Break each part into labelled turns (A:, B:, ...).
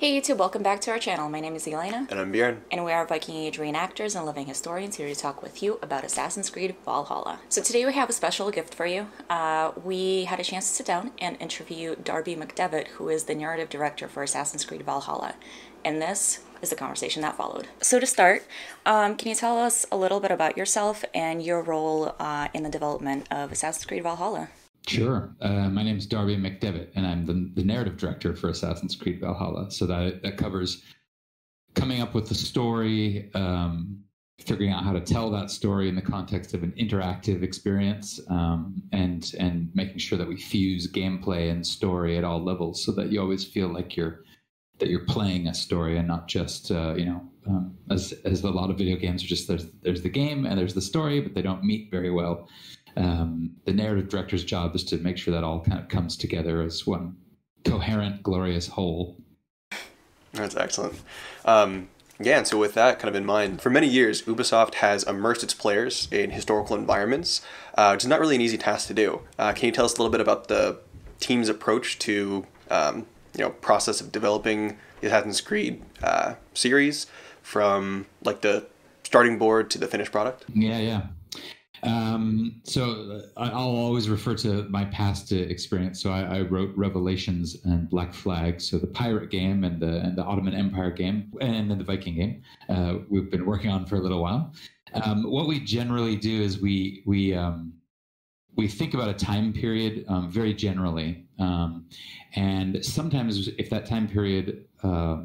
A: Hey YouTube, welcome back to our channel. My name is Elena.
B: And I'm Bjorn.
A: And we are Viking-age reenactors and living historians here to talk with you about Assassin's Creed Valhalla. So today we have a special gift for you. We had a chance to sit down and interview Darby McDevitt, who is the narrative director for Assassin's Creed Valhalla. And this is the conversation that followed. So to start, can you tell us a little bit about yourself and your role in the development of Assassin's Creed Valhalla?
C: Sure. My name is Darby McDevitt, and I'm the narrative director for Assassin's Creed Valhalla. So that covers coming up with the story, figuring out how to tell that story in the context of an interactive experience, and making sure that we fuse gameplay and story at all levels, so that you always feel like you're playing a story and not just as a lot of video games are just there's the game and there's the story, but they don't meet very well. The narrative director's job is to make sure that all kind of comes together as one coherent, glorious whole.
B: That's excellent. And so with that kind of in mind, for many years, Ubisoft has immersed its players in historical environments, which is not really an easy task to do. Can you tell us a little bit about the team's approach to, process of developing the Assassin's Creed series from like the starting board to the finished product?
C: Yeah. So I'll always refer to my past experience. So I wrote Revelations and Black Flag, so the pirate game and the Ottoman Empire game, and then the Viking game. We've been working on for a little while. What we generally do is we think about a time period very generally, and sometimes if that time period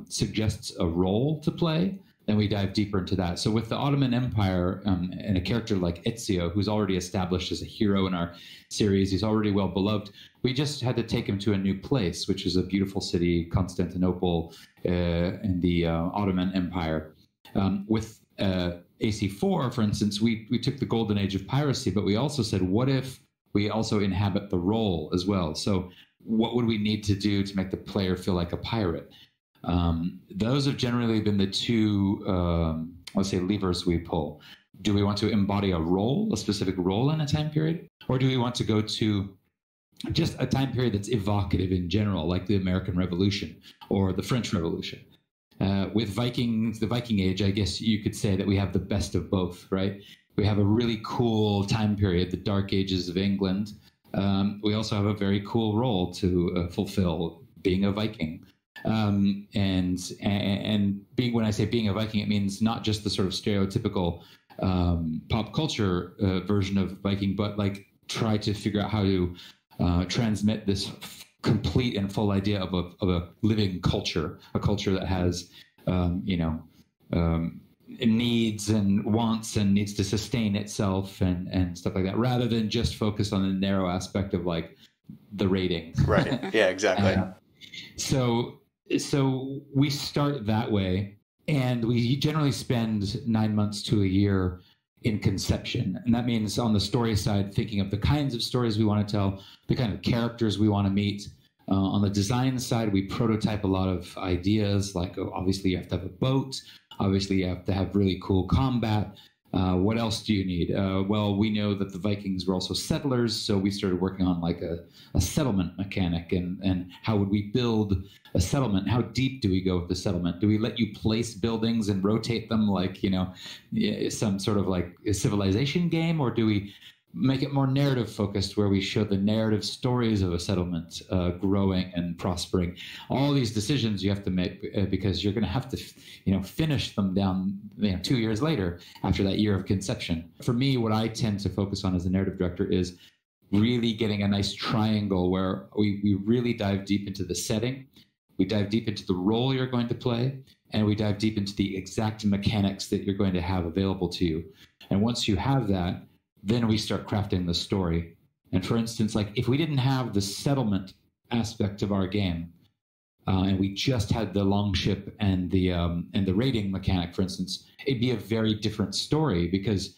C: suggests a role to play, then we dive deeper into that. So with the Ottoman Empire and a character like Ezio, who's already established as a hero in our series, he's already well beloved, we just had to take him to a new place, which is a beautiful city, Constantinople, in the Ottoman Empire. With AC4, for instance, we took the golden age of piracy, but we also said, what if we also inhabit the role as well? So what would we need to do to make the player feel like a pirate? Those have generally been the two, let's say, levers we pull. Do we want to embody a role, a specific role in a time period? Or do we want to go to just a time period that's evocative in general, like the American Revolution or the French Revolution? With Vikings, the Viking-age, I guess you could say that we have the best of both, right? We have a really cool time period, the Dark Ages of England. We also have a very cool role to fulfill, being a Viking. And being, when I say being a Viking, it means not just the sort of stereotypical pop culture version of Viking, but like try to figure out how to transmit this complete and full idea of a living culture, a culture that has needs and wants and needs to sustain itself and stuff like that, rather than just focus on the narrow aspect of like the rating.
B: Right. Yeah, exactly.
C: So we start that way, and we generally spend 9 months to a year in conception. And that means on the story side, thinking of the kinds of stories we want to tell, the kind of characters we want to meet. On the design side, we prototype a lot of ideas, like obviously you have to have a boat. Obviously you have to have really cool combat. What else do you need? Well, we know that the Vikings were also settlers, so we started working on like a settlement mechanic, and how would we build a settlement? How deep do we go with the settlement? Do we let you place buildings and rotate them like, some sort of like a civilization game, or do we make it more narrative focused, where we show the narrative stories of a settlement growing and prospering? All these decisions you have to make because you're going to have to, finish them down 2 years later after that year of conception. For me, what I tend to focus on as a narrative director is really getting a nice triangle where we really dive deep into the setting, we dive deep into the role you're going to play, and we dive deep into the exact mechanics that you're going to have available to you. And once you have that, then we start crafting the story. And for instance, like if we didn't have the settlement aspect of our game, and we just had the longship and the raiding mechanic, for instance, it'd be a very different story, because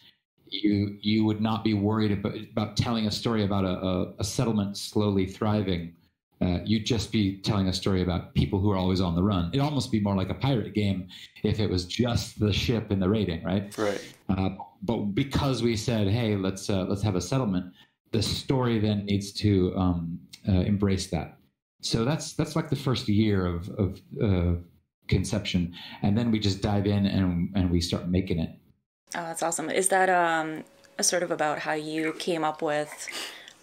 C: you would not be worried about telling a story about a settlement slowly thriving. You'd just be telling a story about people who are always on the run. It'd almost be more like a pirate game if it was just the ship and the raiding, right?
B: Right.
C: But because we said, hey, let's have a settlement, the story then needs to embrace that. So that's like the first year of conception, and then we just dive in and we start making it.
A: Oh, that's awesome. Is that sort of about how you came up with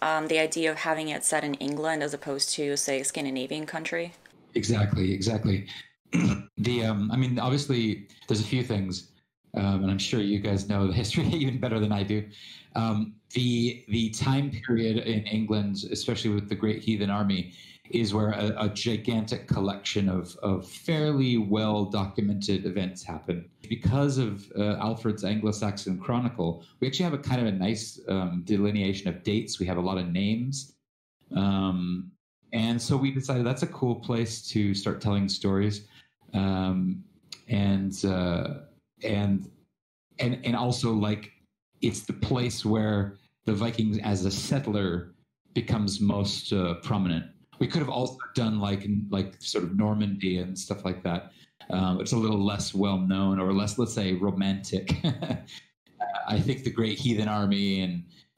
A: the idea of having it set in England as opposed to, say, a Scandinavian country?
C: Exactly. I mean, obviously, there's a few things, and I'm sure you guys know the history even better than I do. The time period in England, especially with the Great Heathen Army, is where a gigantic collection of fairly well documented events happen. Because of Alfred's Anglo-Saxon Chronicle, we actually have a kind of a nice delineation of dates. We have a lot of names. And so we decided that's a cool place to start telling stories. And also, like, it's the place where the Vikings as a settler becomes most prominent. We could have also done like sort of Normandy and stuff like that. It's a little less well known, or less, let's say, romantic. I think the Great Heathen Army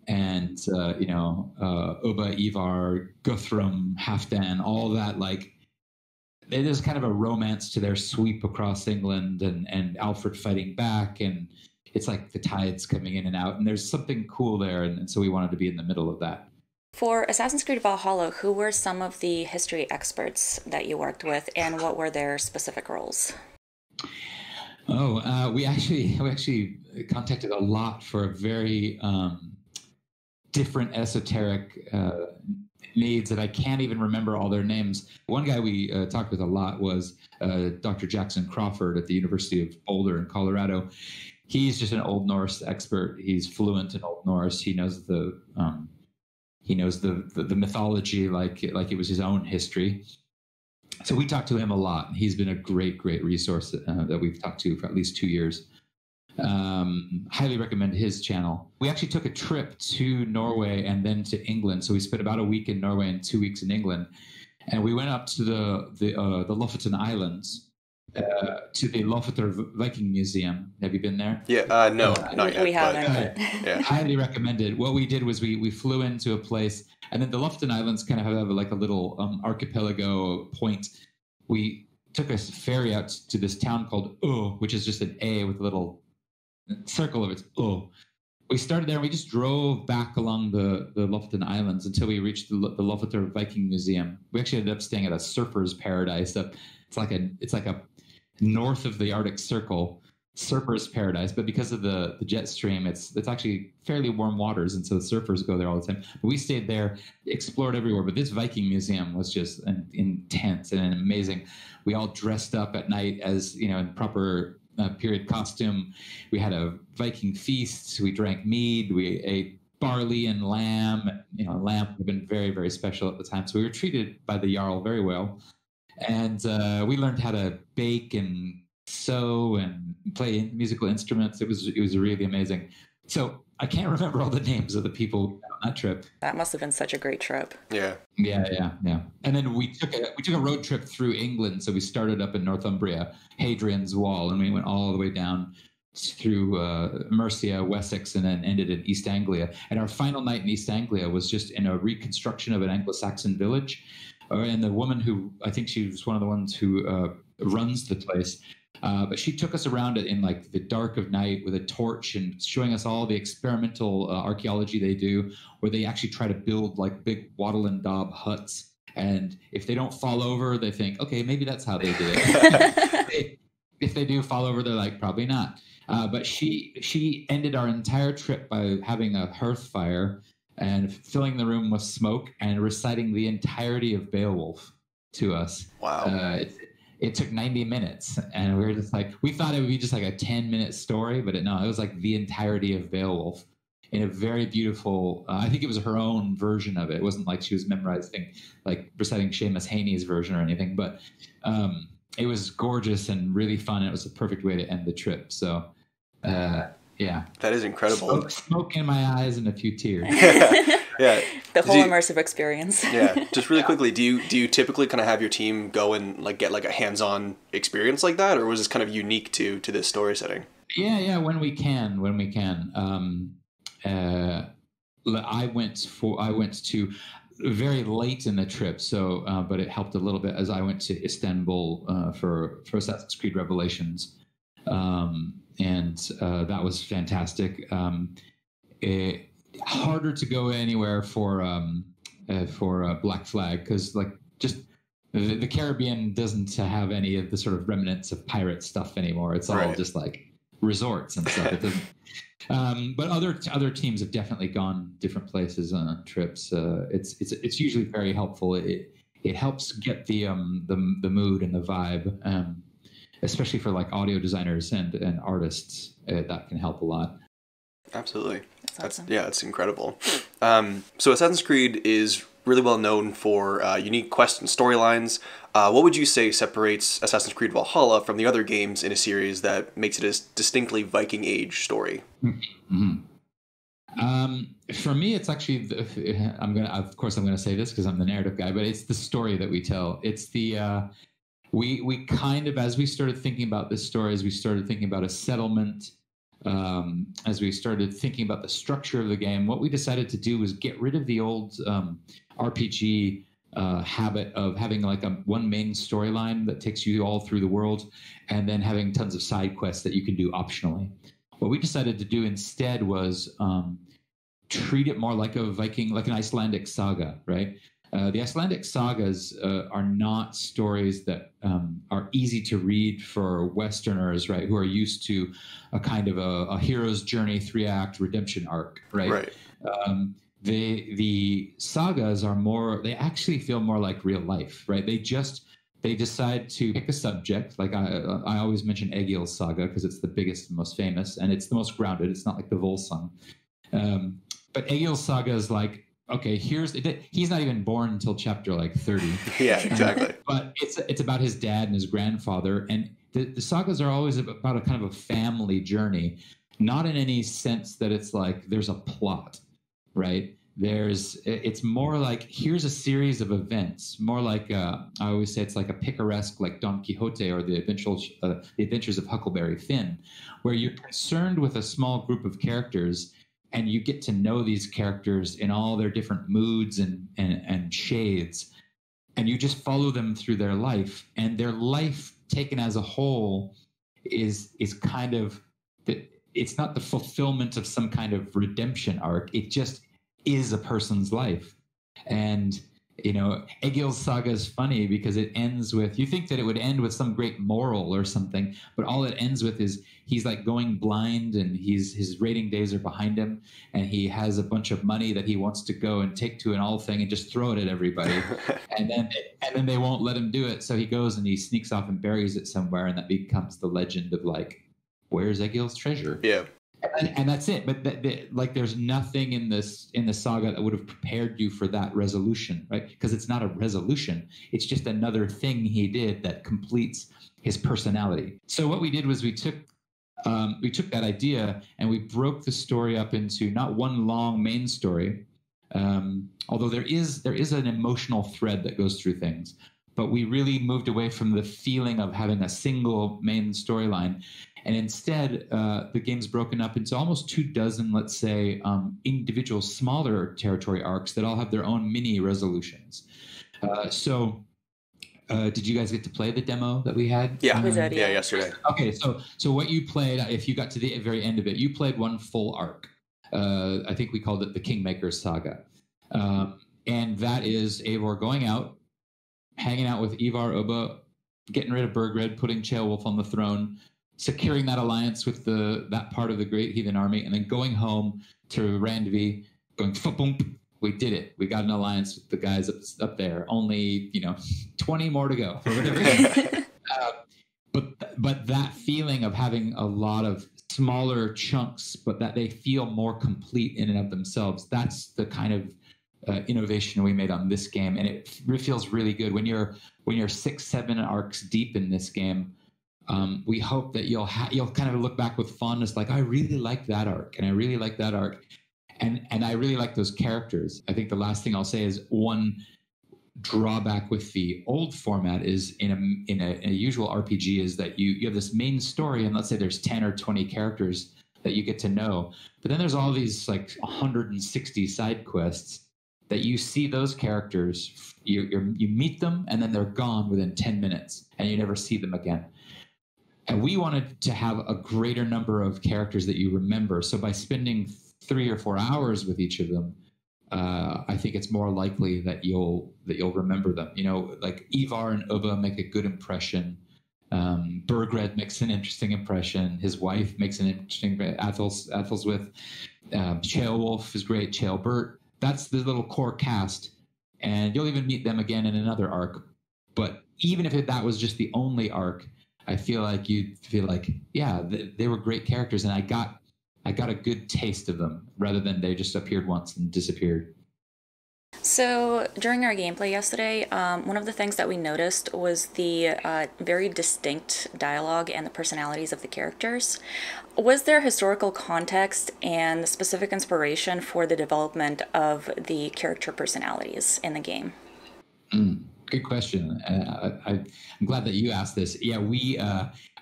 C: and Ubba, Eivor, Guthrum, Halfdan, all that, like, there's kind of a romance to their sweep across England and Alfred fighting back, and it's like the tides coming in and out, and there's something cool there, and so we wanted to be in the middle of that.
A: For Assassin's Creed Valhalla, who were some of the history experts that you worked with, and what were their specific roles?
C: Oh, we actually contacted a lot for a very different esoteric needs that I can't even remember all their names. One guy we talked with a lot was Dr. Jackson Crawford at the University of Boulder in Colorado. He's just an Old Norse expert. He's fluent in Old Norse. He knows the mythology like it was his own history. So we talked to him a lot. He's been a great resource that we've talked to for at least 2 years. Highly recommend his channel. We actually took a trip to Norway and then to England. So we spent about a week in Norway and 2 weeks in England. And we went up to the Lofoten Islands, to the Lofoten Viking Museum. Have you been there?
B: Yeah, no, not yet.
A: We haven't.
B: Yeah.
C: Highly recommended. What we did was we flew into a place, and then the Lofoten Islands kind of have like a little archipelago point. We took a ferry out to this town called which is just an A with a little circle of it. We started there, and we just drove back along the Lofoten Islands until we reached the Lofoten Viking Museum. We actually ended up staying at a surfer's paradise. It's like a north of the Arctic Circle surfer's paradise, but because of the jet stream, it's actually fairly warm waters, and so the surfers go there all the time. But we stayed there, explored everywhere. But this Viking museum was just intense and amazing. We all dressed up at night as, in proper period costume. We had a Viking feast. We drank mead. We ate barley and lamb. Lamb would have been very, very special at the time. So we were treated by the Jarl very well. And we learned how to bake and sew and play musical instruments. It was really amazing. So I can't remember all the names of the people on that trip.
A: That must have been such a great trip.
B: Yeah.
C: And then we took a road trip through England. So we started up in Northumbria, Hadrian's Wall, and we went all the way down through Mercia, Wessex, and then ended in East Anglia. And our final night in East Anglia was just in a reconstruction of an Anglo-Saxon village. And the woman who, I think she was one of the ones who runs the place, but she took us around it in like the dark of night with a torch and showing us all the experimental archaeology they do, where they actually try to build like big wattle and daub huts. And if they don't fall over, they think, okay, maybe that's how they did it. If they do fall over, they're like, probably not. But she ended our entire trip by having a hearth fire and filling the room with smoke and reciting the entirety of Beowulf to us.
B: Wow.
C: It took 90 minutes, and we were just like, we thought it would be just like a 10-minute story, but it was like the entirety of Beowulf in a very beautiful, I think it was her own version of it. It wasn't like she was memorizing, like reciting Seamus Heaney's version or anything, but it was gorgeous and really fun. And it was a perfect way to end the trip. So, yeah.
B: That is incredible.
C: Smoke in my eyes and a few tears.
B: Yeah.
A: The whole immersive experience.
B: Yeah. Just really quickly, do you typically kind of have your team go and like get like a hands-on experience like that, or was this kind of unique to this story setting?
C: Yeah. When we can. I went to very late in the trip, so but it helped a little bit as I went to Istanbul for Assassin's Creed Revelations, and that was fantastic. Harder to go anywhere for Black Flag because like just the Caribbean doesn't have any of the sort of remnants of pirate stuff anymore. It's all just like resorts and stuff. It doesn't. But other teams have definitely gone different places on trips. It's usually very helpful. It helps get the mood and the vibe, especially for like audio designers and artists. That can help a lot.
B: Absolutely.
A: That's awesome.
B: It's incredible. So Assassin's Creed is really well known for unique quests and storylines. What would you say separates Assassin's Creed Valhalla from the other games in a series that makes it a distinctly Viking-age story?
C: Mm-hmm. For me, it's actually I'm gonna say this because I'm the narrative guy, but it's the story that we tell. It's the we kind of, as we started thinking about this story, as we started thinking about a settlement. As we started thinking about the structure of the game, what we decided to do was get rid of the old RPG habit of having like one main storyline that takes you all through the world and then having tons of side quests that you can do optionally. What we decided to do instead was treat it more like an Icelandic saga, right? The Icelandic sagas are not stories that are easy to read for Westerners, right, who are used to a kind of a hero's journey, 3-act redemption arc, right?
B: Right.
C: The sagas are more, they actually feel more like real life, right? They decide to pick a subject. Like I always mention Egil's saga because it's the biggest and most famous, and it's the most grounded. It's not like the Volsung. But Egil's saga is like, okay, he's not even born until chapter like 30.
B: Yeah, exactly.
C: But it's about his dad and his grandfather, and the sagas are always about a kind of a family journey, not in any sense that it's like there's a plot, right? It's more like here's a series of events, more like I always say it's like a picaresque, like Don Quixote or the Adventures of Huckleberry Finn, where you're concerned with a small group of characters. And you get to know these characters in all their different moods and shades. And you just follow them through their life. And their life taken as a whole is kind of, it's not the fulfillment of some kind of redemption arc. It just is a person's life. And, you know, Egil's saga is funny because it ends with, you think that it would end with some great moral or something, but all it ends with is he's like going blind and his raiding days are behind him and he has a bunch of money that he wants to go and take to an all thing and just throw it at everybody. and then they won't let him do it. So he goes and he sneaks off and buries it somewhere. And that becomes the legend of like, where's Egil's treasure?
B: Yeah.
C: And that's it. But like, there's nothing in the saga that would have prepared you for that resolution, right? Because it's not a resolution. It's just another thing he did that completes his personality. So what we did was we took that idea and we broke the story up into not one long main story, although there is an emotional thread that goes through things. But we really moved away from the feeling of having a single main storyline. And instead, the game's broken up into almost 24, let's say, individual smaller territory arcs that all have their own mini resolutions. Did you guys get to play the demo that we had?
B: Yeah,
A: yeah,
B: yesterday.
C: Okay, so what you played, if you got to the very end of it, you played one full arc. I think we called it the Kingmaker Saga. And that is Eivor going out, hanging out with Ivar Ubba, getting rid of Burgred, putting Ceolwulf on the throne, securing that alliance with that part of the Great Heathen Army, and then going home to Randvi, going, boom, we did it. We got an alliance with the guys up there. Only, 20 more to go. Or whatever. But that feeling of having a lot of smaller chunks, but that they feel more complete in and of themselves, that's the kind of innovation we made on this game. And it feels really good. When you're 6-7 arcs deep in this game, we hope that you'll kind of look back with fondness, like, I really like that arc, and I really like that arc, and I really like those characters. I think the last thing I'll say is one drawback with the old format is in a usual RPG is that you have this main story, and let's say there's 10 or 20 characters that you get to know, but then there's all these like 160 side quests that you see those characters, you meet them, and then they're gone within 10 minutes, and you never see them again. And we wanted to have a greater number of characters that you remember. So by spending 3 or 4 hours with each of them, I think it's more likely that you'll remember them. You know, like Eivor and Ubba make a good impression. Bergred makes an interesting impression. His wife makes an interesting. Athel's Ceolwulf is great. Ceolbert. That's the little core cast, and you'll even meet them again in another arc. But even if that was just the only arc, I feel like you'd feel like, yeah, they were great characters, and I got a good taste of them rather than they just appeared once and disappeared.
A: So during our gameplay yesterday, one of the things that we noticed was the very distinct dialogue and the personalities of the characters. Was there historical context and specific inspiration for the development of the character personalities in the game?
C: Good question. I'm glad that you asked this. Yeah, we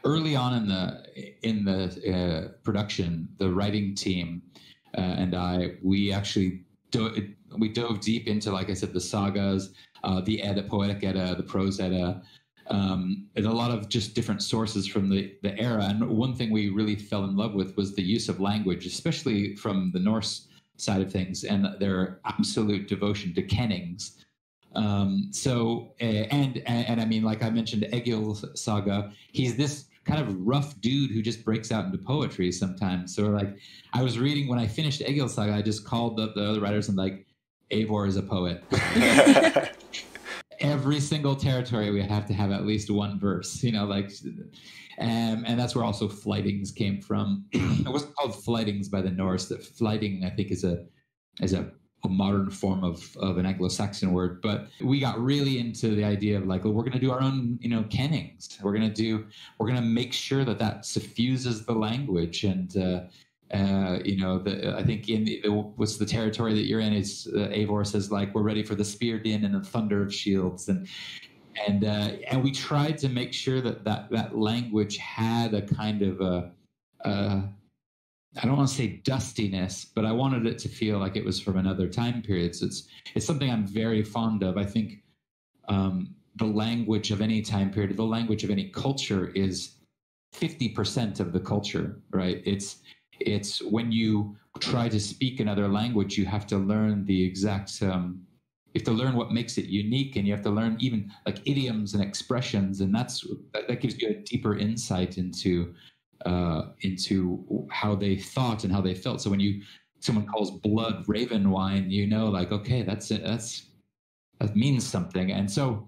C: early on in the production, the writing team and we actually dove deep into, like I said, the sagas, the Edda, poetic Edda, the prose Edda, and a lot of just different sources from the era. And one thing we really fell in love with was the use of language, especially from the Norse side of things, and their absolute devotion to kennings. And I mean, like I mentioned, Egil's saga, he's this kind of rough dude who just breaks out into poetry sometimes. So like, I was reading, when I finished Egil's saga, I just called up the other writers and like, Eivor is a poet. Every single territory we have to have at least one verse, you know, like, and that's where also flightings came from. It wasn't called flightings by the Norse. That flighting, I think, is a modern form of an Anglo-Saxon word. But we got really into the idea of like, well, we're going to do our own, you know, kennings. We're going to make sure that suffuses the language. And you know, I think what's the territory that you're in is Eivor says like, we're ready for the spear din and the thunder of shields, and we tried to make sure that language had a kind of I don't want to say dustiness, but I wanted it to feel like it was from another time period. So it's something I'm very fond of. I think the language of any time period, the language of any culture is 50% of the culture, right? It's when you try to speak another language, you have to learn the exact, you have to learn what makes it unique, and you have to learn even like idioms and expressions. And that gives you a deeper insight into how they thought and how they felt. So when someone calls blood raven wine, you know, like, okay, that means something. And so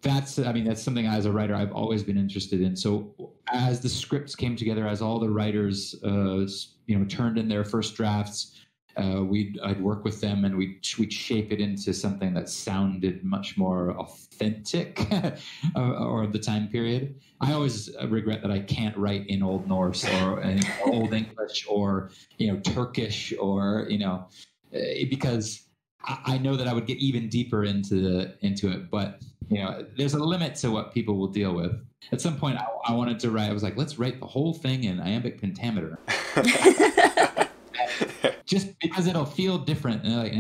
C: that's something as a writer I've always been interested in. So as the scripts came together, as all the writers turned in their first drafts, I'd work with them, and we'd shape it into something that sounded much more authentic or of the time period. I always regret that I can't write in Old Norse or Old English or Turkish or because I know that I would get even deeper into it, but there's a limit to what people will deal with. At some point, I wanted to write. I was like, let's write the whole thing in iambic pentameter. Just because it'll feel different. And they're like,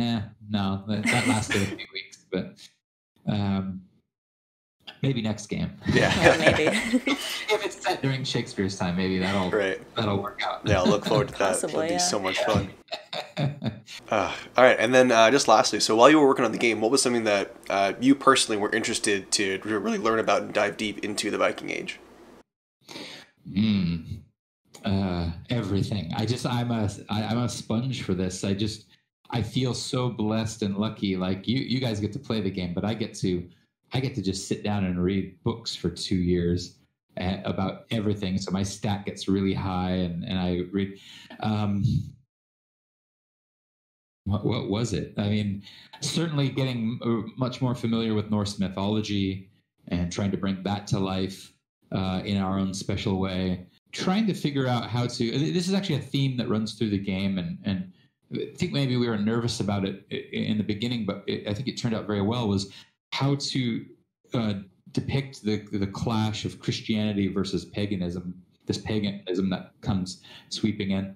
C: no, that lasted a few weeks, but maybe next game.
A: Yeah, maybe.
C: If it's set during Shakespeare's time, maybe that'll work out.
B: Yeah, I'll look forward to that.
A: Possibly,
B: It'll be so much fun. All right, and then just lastly, so while you were working on the game, what was something that you personally were interested to really learn about and dive deep into the Viking Age?
C: Everything. I'm a sponge for this. I feel so blessed and lucky. Like you guys get to play the game, but I get to just sit down and read books for 2 years about everything. So my stat gets really high, and I read. What was it? I mean, certainly getting much more familiar with Norse mythology and trying to bring that to life in our own special way. Trying to figure out how to. This is actually a theme that runs through the game, and I think maybe we were nervous about it in the beginning, but I think it turned out very well. Was how to depict the clash of Christianity versus paganism. This paganism that comes sweeping in.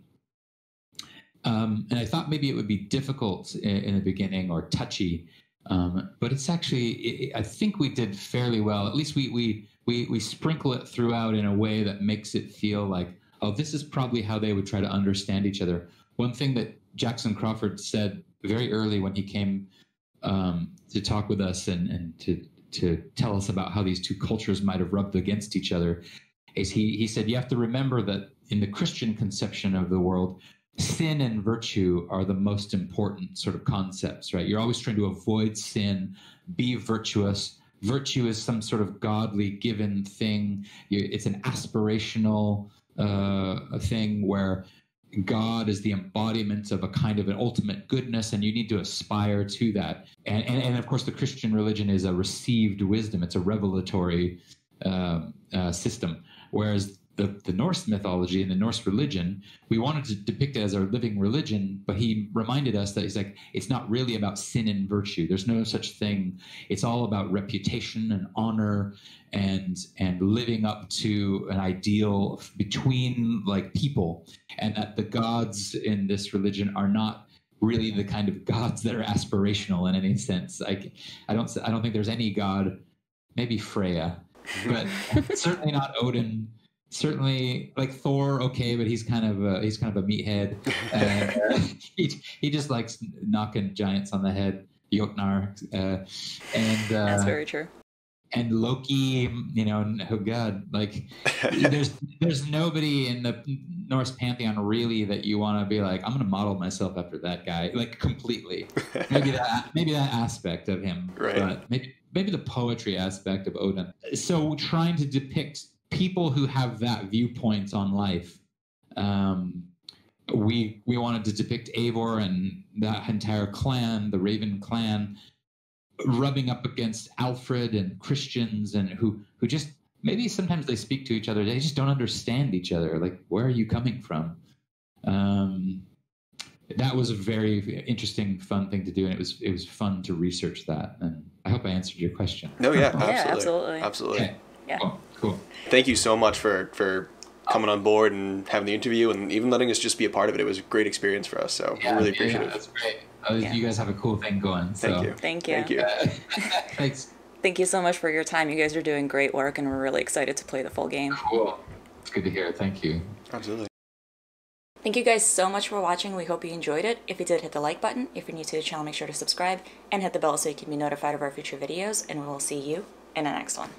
C: And I thought maybe it would be difficult in the beginning or touchy, but it's actually, I think we did fairly well. At least we sprinkle it throughout in a way that makes it feel like, oh, this is probably how they would try to understand each other. One thing that Jackson Crawford said very early when he came to talk with us and to tell us about how these two cultures might have rubbed against each other is he said, you have to remember that in the Christian conception of the world, sin and virtue are the most important sort of concepts, right? You're always trying to avoid sin, be virtuous. Virtue is some sort of godly given thing. It's an aspirational thing where God is the embodiment of a kind of an ultimate goodness, and you need to aspire to that. And of course, the Christian religion is a received wisdom. It's a revelatory system. Whereas the Norse mythology and the Norse religion, we wanted to depict it as our living religion, but he reminded us that he's like, it's not really about sin and virtue. There's no such thing. It's all about reputation and honor and living up to an ideal between like people, and that the gods in this religion are not really the kind of gods that are aspirational in any sense. I don't think there's any god, maybe Freya, but certainly not Odin. Certainly, like Thor, okay, but he's kind of a meathead. He just likes knocking giants on the head. Jotnar,
A: that's very true.
C: And Loki, oh god, like there's nobody in the Norse pantheon really that you want to be like, I'm going to model myself after that guy, like completely. Maybe that aspect of him,
B: right?
C: But maybe the poetry aspect of Odin. So trying to depict people who have that viewpoint on life. We wanted to depict Eivor and that entire clan, the Raven clan, rubbing up against Alfred and Christians, and who just maybe sometimes they speak to each other, they just don't understand each other. Like, where are you coming from? That was a very interesting, fun thing to do, and it was fun to research that. And I hope I answered your question.
B: No, yeah,
A: absolutely.
B: Absolutely.
A: Yeah.
C: Cool.
B: Thank you so much for coming on board and having the interview and even letting us just be a part of it. It was a great experience for us, so we really appreciate it.
C: That's great. You guys have a cool thing going.
B: Thank you.
A: Thank you.
C: Thanks.
A: Thank you so much for your time. You guys are doing great work, and we're really excited to play the full game.
C: Cool. It's good to hear. Thank you.
B: Absolutely.
A: Thank you guys so much for watching. We hope you enjoyed it. If you did, hit the like button. If you're new to the channel, make sure to subscribe and hit the bell so you can be notified of our future videos, and we will see you in the next one.